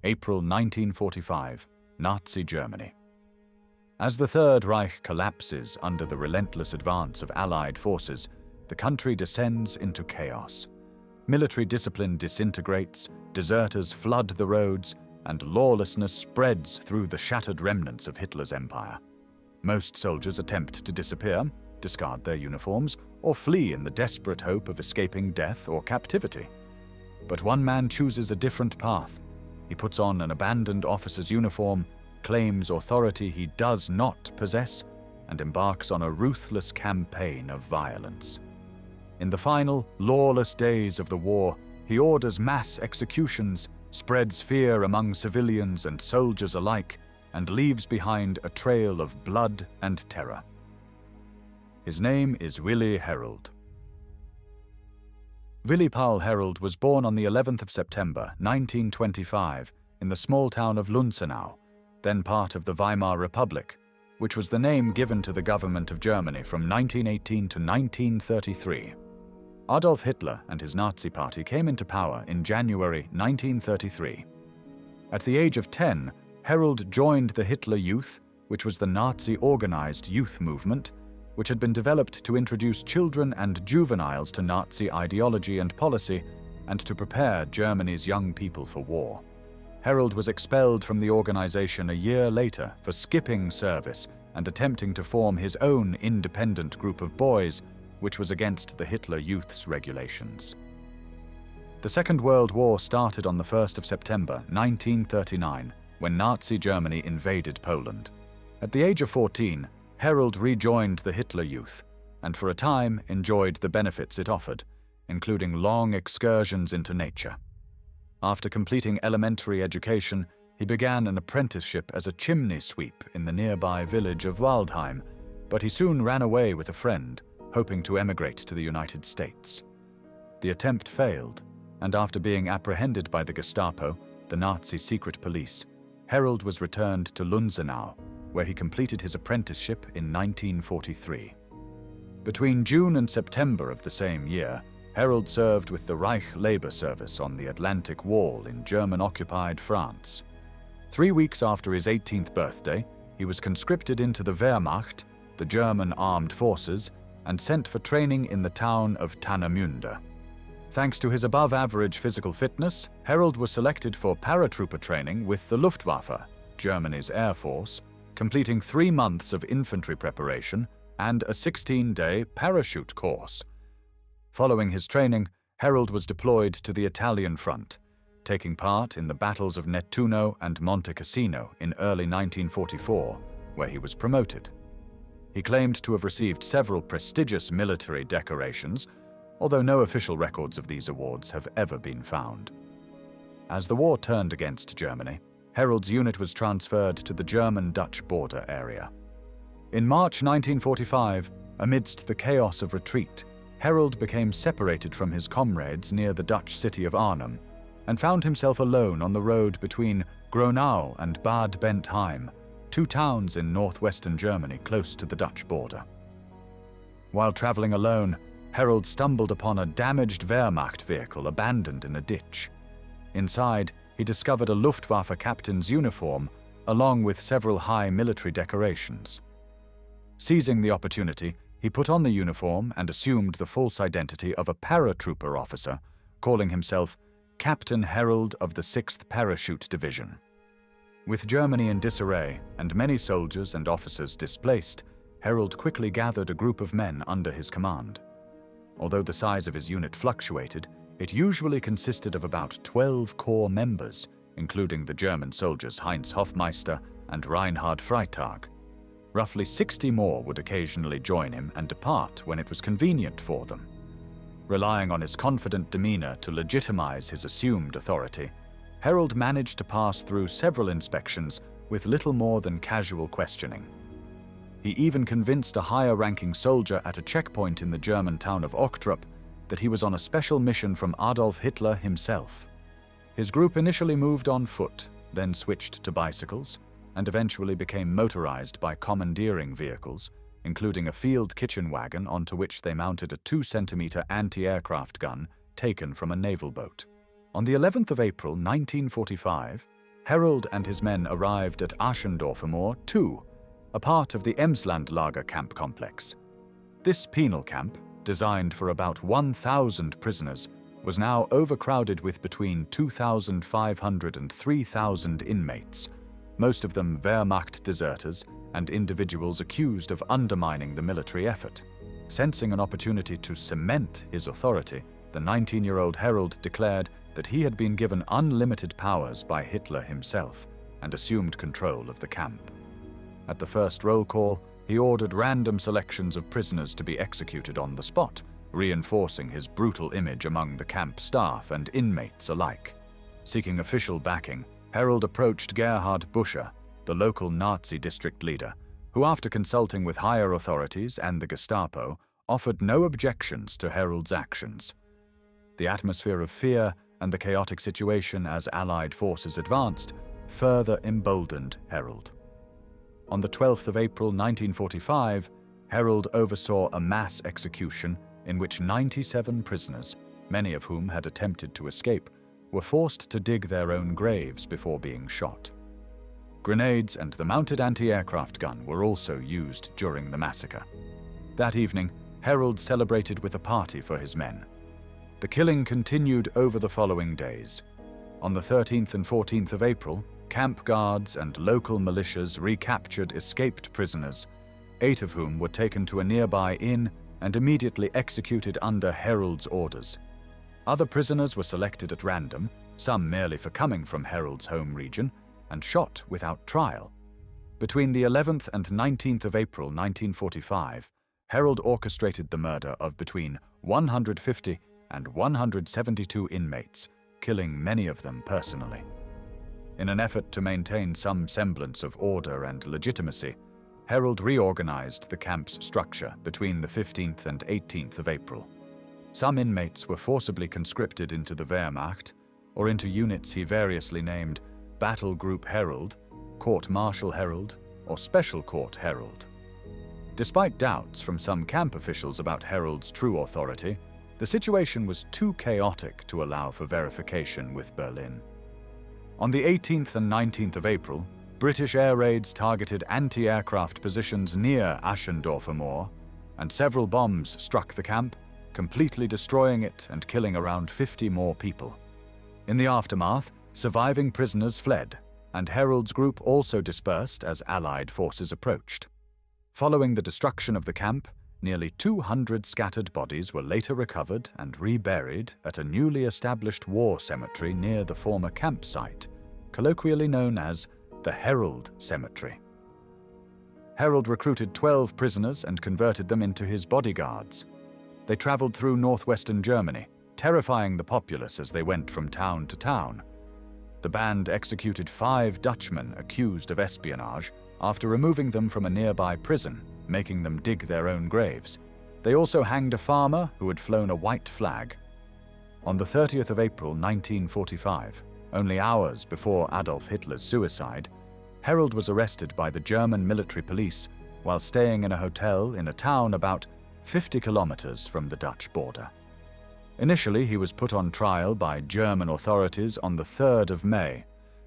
April 1945, Nazi Germany. As the Third Reich collapses under the relentless advance of Allied forces, the country descends into chaos. Military discipline disintegrates, deserters flood the roads, and lawlessness spreads through the shattered remnants of Hitler's empire. Most soldiers attempt to disappear, discard their uniforms, or flee in the desperate hope of escaping death or captivity. But one man chooses a different path. He puts on an abandoned officer's uniform, claims authority he does not possess, and embarks on a ruthless campaign of violence. In the final, lawless days of the war, he orders mass executions, spreads fear among civilians and soldiers alike, and leaves behind a trail of blood and terror. His name is Willi Herold. Willi Paul Herold was born on the 11th of September, 1925, in the small town of Lunzenau, then part of the Weimar Republic, which was the name given to the government of Germany from 1918 to 1933. Adolf Hitler and his Nazi Party came into power in January 1933. At the age of 10, Herold joined the Hitler Youth, which was the Nazi-organized youth movement, which had been developed to introduce children and juveniles to Nazi ideology and policy, and to prepare Germany's young people for war. Herold was expelled from the organization a year later for skipping service and attempting to form his own independent group of boys, which was against the Hitler Youth's regulations. The Second World War started on the 1st of September 1939, when Nazi Germany invaded Poland. At the age of 14, Herold rejoined the Hitler Youth, and for a time enjoyed the benefits it offered, including long excursions into nature. After completing elementary education, he began an apprenticeship as a chimney sweep in the nearby village of Waldheim, but he soon ran away with a friend, hoping to emigrate to the United States. The attempt failed, and after being apprehended by the Gestapo, the Nazi secret police, Herold was returned to Lunzenau, where he completed his apprenticeship in 1943. Between June and September of the same year, Herold served with the Reich Labor Service on the Atlantic Wall in German-occupied France. 3 weeks after his 18th birthday, he was conscripted into the Wehrmacht, the German armed forces, and sent for training in the town of Tannemünde. Thanks to his above-average physical fitness, Herold was selected for paratrooper training with the Luftwaffe, Germany's air force, completing 3 months of infantry preparation and a 16-day parachute course. Following his training, Herold was deployed to the Italian front, taking part in the battles of Nettuno and Monte Cassino in early 1944, where he was promoted. He claimed to have received several prestigious military decorations, although no official records of these awards have ever been found. As the war turned against Germany, Herold's unit was transferred to the German-Dutch border area. In March 1945, amidst the chaos of retreat, Herold became separated from his comrades near the Dutch city of Arnhem and found himself alone on the road between Gronau and Bad Bentheim, 2 towns in northwestern Germany close to the Dutch border. While traveling alone, Herold stumbled upon a damaged Wehrmacht vehicle abandoned in a ditch. Inside, he discovered a Luftwaffe captain's uniform, along with several high military decorations. Seizing the opportunity, he put on the uniform and assumed the false identity of a paratrooper officer, calling himself Captain Herold of the 6th Parachute Division. With Germany in disarray and many soldiers and officers displaced, Herold quickly gathered a group of men under his command. Although the size of his unit fluctuated, it usually consisted of about 12 core members, including the German soldiers Heinz Hofmeister and Reinhard Freitag. Roughly 60 more would occasionally join him and depart when it was convenient for them. Relying on his confident demeanor to legitimize his assumed authority, Herold managed to pass through several inspections with little more than casual questioning. He even convinced a higher-ranking soldier at a checkpoint in the German town of Ochtrup that he was on a special mission from Adolf Hitler himself. His group initially moved on foot, then switched to bicycles, and eventually became motorized by commandeering vehicles, including a field kitchen wagon onto which they mounted a 2-centimeter anti-aircraft gun taken from a naval boat. On the 11th of April 1945, Herold and his men arrived at Aschendorfermoor II, a part of the Emslandlager camp complex. This penal camp, designed for about 1,000 prisoners, was now overcrowded with between 2,500 and 3,000 inmates, most of them Wehrmacht deserters and individuals accused of undermining the military effort. Sensing an opportunity to cement his authority, the 19-year-old Herold declared that he had been given unlimited powers by Hitler himself and assumed control of the camp. At the first roll call, he ordered random selections of prisoners to be executed on the spot, reinforcing his brutal image among the camp staff and inmates alike. Seeking official backing, Herold approached Gerhard Buscher, the local Nazi district leader, who, after consulting with higher authorities and the Gestapo, offered no objections to Herold's actions. The atmosphere of fear and the chaotic situation as Allied forces advanced further emboldened Herold. On the 12th of April 1945, Herold oversaw a mass execution in which 97 prisoners, many of whom had attempted to escape, were forced to dig their own graves before being shot. Grenades and the mounted anti-aircraft gun were also used during the massacre. That evening, Herold celebrated with a party for his men. The killing continued over the following days. On the 13th and 14th of April, camp guards and local militias recaptured escaped prisoners, 8 of whom were taken to a nearby inn and immediately executed under Herold's orders. Other prisoners were selected at random, some merely for coming from Herold's home region, and shot without trial. Between the 11th and 19th of April 1945, Herold orchestrated the murder of between 150 and 172 inmates, killing many of them personally. In an effort to maintain some semblance of order and legitimacy, Herold reorganized the camp's structure between the 15th and 18th of April. Some inmates were forcibly conscripted into the Wehrmacht, or into units he variously named Battle Group Herold, Court Martial Herold, or Special Court Herold. Despite doubts from some camp officials about Herold's true authority, the situation was too chaotic to allow for verification with Berlin. On the 18th and 19th of April, British air raids targeted anti-aircraft positions near Aschendorfermoor, and several bombs struck the camp, completely destroying it and killing around 50 more people. In the aftermath, surviving prisoners fled, and Herold's group also dispersed as Allied forces approached. Following the destruction of the camp, nearly 200 scattered bodies were later recovered and reburied at a newly established war cemetery near the former campsite, colloquially known as the Herold Cemetery. Herold recruited 12 prisoners and converted them into his bodyguards. They traveled through northwestern Germany, terrifying the populace as they went from town to town. The band executed 5 Dutchmen accused of espionage after removing them from a nearby prison, making them dig their own graves. They also hanged a farmer who had flown a white flag. On the 30th of April 1945, only hours before Adolf Hitler's suicide, Herold was arrested by the German military police while staying in a hotel in a town about 50 kilometers from the Dutch border. Initially, he was put on trial by German authorities on the 3rd of May,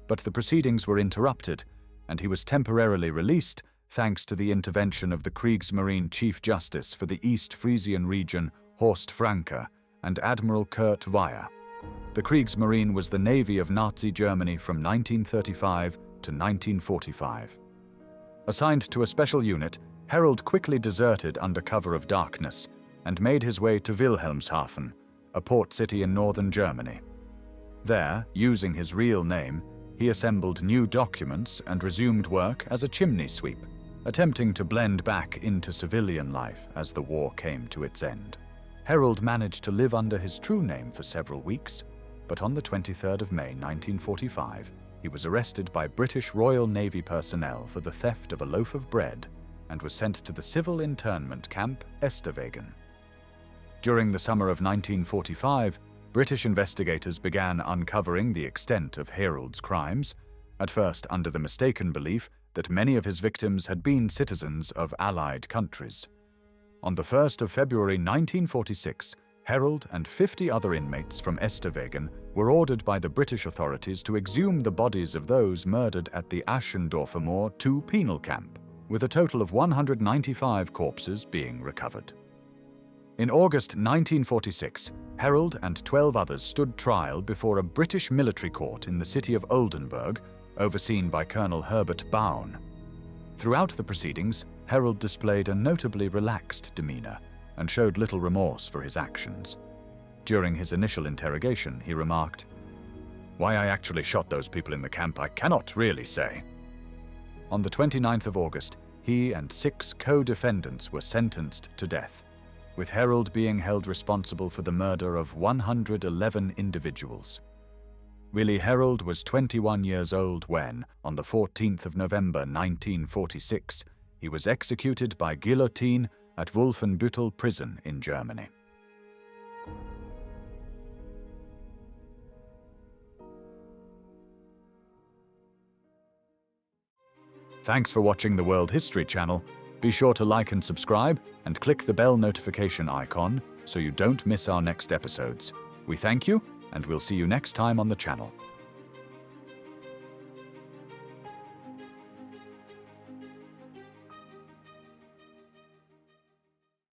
but the proceedings were interrupted, and he was temporarily released thanks to the intervention of the Kriegsmarine Chief Justice for the East Frisian region, Horst Franke, and Admiral Kurt Weyer. The Kriegsmarine was the navy of Nazi Germany from 1935 to 1945. Assigned to a special unit, Herold quickly deserted under cover of darkness and made his way to Wilhelmshaven, a port city in northern Germany. There, using his real name, he assembled new documents and resumed work as a chimney sweep, attempting to blend back into civilian life as the war came to its end. Herold managed to live under his true name for several weeks, but on the 23rd of May 1945, he was arrested by British Royal Navy personnel for the theft of a loaf of bread and was sent to the civil internment camp Esterwegen. During the summer of 1945, British investigators began uncovering the extent of Herold's crimes, at first under the mistaken belief that many of his victims had been citizens of Allied countries. On the 1st of February 1946, Herold and 50 other inmates from Esterwegen were ordered by the British authorities to exhume the bodies of those murdered at the Aschendorfermoor II penal camp, with a total of 195 corpses being recovered. In August 1946, Herold and 12 others stood trial before a British military court in the city of Oldenburg, overseen by Colonel Herbert Baun. Throughout the proceedings, Herold displayed a notably relaxed demeanor and showed little remorse for his actions. During his initial interrogation, he remarked, "Why I actually shot those people in the camp, I cannot really say." On the 29th of August, he and 6 co-defendants were sentenced to death, with Herold being held responsible for the murder of 111 individuals. Willi Herold was 21 years old when, on the 14th of November 1946, he was executed by guillotine at Wolfenbüttel prison in Germany. Thanks for watching the World History Channel. Be sure to like and subscribe and click the bell notification icon so you don't miss our next episodes. We thank you, and we'll see you next time on the channel.